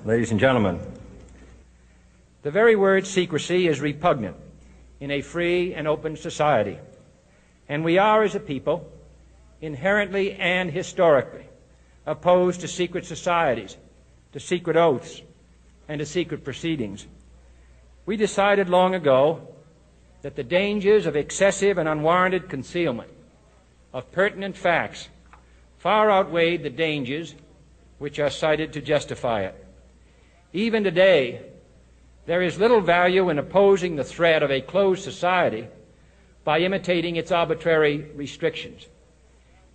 Ladies and gentlemen, the very word secrecy is repugnant in a free and open society, and we are, as a people, inherently and historically opposed to secret societies, to secret oaths, and to secret proceedings. We decided long ago that the dangers of excessive and unwarranted concealment of pertinent facts far outweighed the dangers which are cited to justify it. Even today, there is little value in opposing the threat of a closed society by imitating its arbitrary restrictions.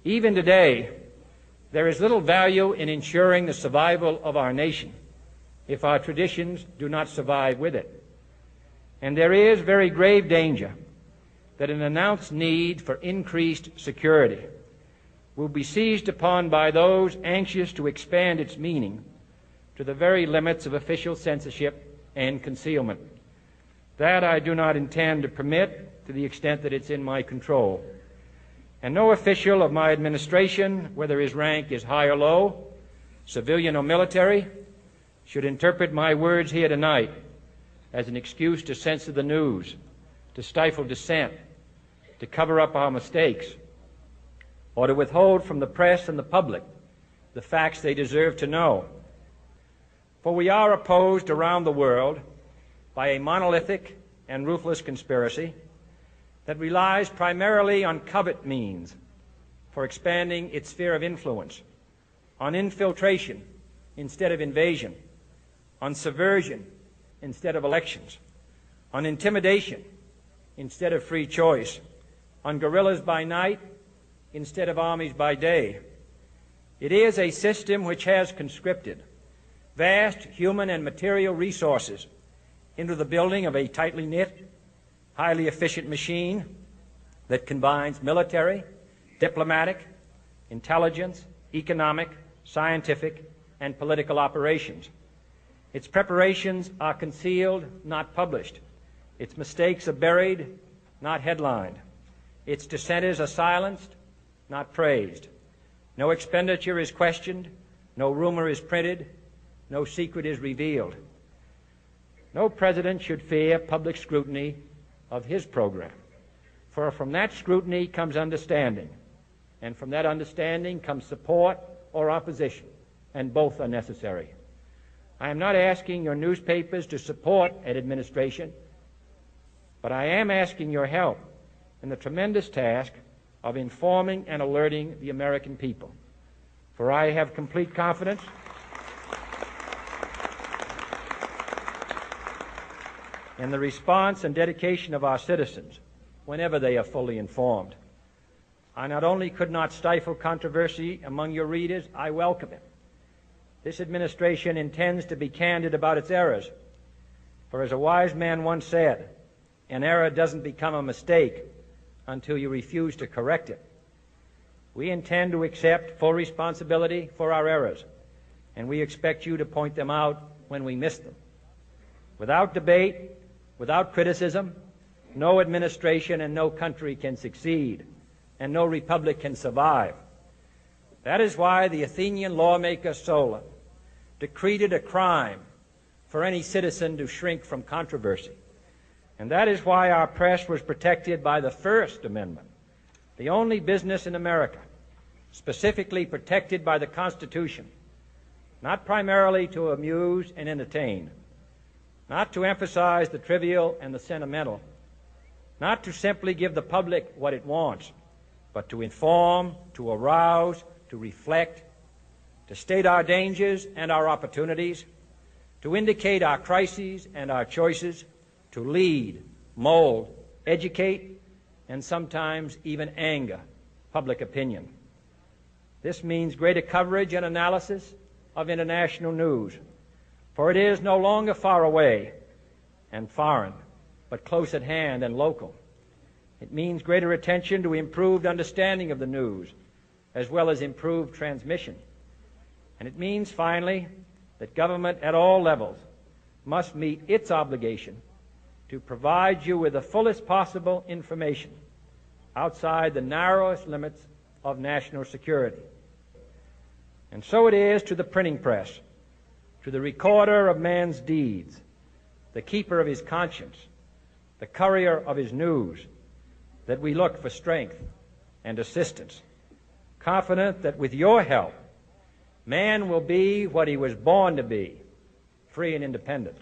Even today, there is little value in ensuring the survival of our nation if our traditions do not survive with it. And there is very grave danger that an announced need for increased security will be seized upon by those anxious to expand its meaning to the very limits of official censorship and concealment. That I do not intend to permit to the extent that it's in my control. And no official of my administration, whether his rank is high or low, civilian or military, should interpret my words here tonight as an excuse to censor the news, to stifle dissent, to cover up our mistakes, or to withhold from the press and the public the facts they deserve to know. For we are opposed around the world by a monolithic and ruthless conspiracy that relies primarily on covert means for expanding its sphere of influence, on infiltration instead of invasion, on subversion instead of elections, on intimidation instead of free choice, on guerrillas by night instead of armies by day. It is a system which has conscripted vast human and material resources into the building of a tightly knit, highly efficient machine that combines military, diplomatic, intelligence, economic, scientific, and political operations. Its preparations are concealed, not published. Its mistakes are buried, not headlined. Its dissenters are silenced, not praised. No expenditure is questioned, no rumor is printed, no secret is revealed. No president should fear public scrutiny of his program, for from that scrutiny comes understanding, and from that understanding comes support or opposition, and both are necessary. I am not asking your newspapers to support an administration, but I am asking your help in the tremendous task of informing and alerting the American people. For I have complete confidence in the response and dedication of our citizens whenever they are fully informed. I not only could not stifle controversy among your readers, I welcome it. This administration intends to be candid about its errors. For as a wise man once said, an error doesn't become a mistake until you refuse to correct it. We intend to accept full responsibility for our errors, and we expect you to point them out when we miss them. Without debate, without criticism, no administration and no country can succeed, and no republic can survive. That is why the Athenian lawmaker Solon decreed it a crime for any citizen to shrink from controversy. And that is why our press was protected by the First Amendment, the only business in America specifically protected by the Constitution, not primarily to amuse and entertain, not to emphasize the trivial and the sentimental, not to simply give the public what it wants, but to inform, to arouse, to reflect, to state our dangers and our opportunities, to indicate our crises and our choices, to lead, mold, educate, and sometimes even anger public opinion. This means greater coverage and analysis of international news, for it is no longer far away and foreign, but close at hand and local. It means greater attention to improved understanding of the news, as well as improved transmission. And it means, finally, that government at all levels must meet its obligation to provide you with the fullest possible information outside the narrowest limits of national security. And so it is to the printing press, to the recorder of man's deeds, the keeper of his conscience, the courier of his news, that we look for strength and assistance, confident that with your help, man will be what he was born to be, free and independent.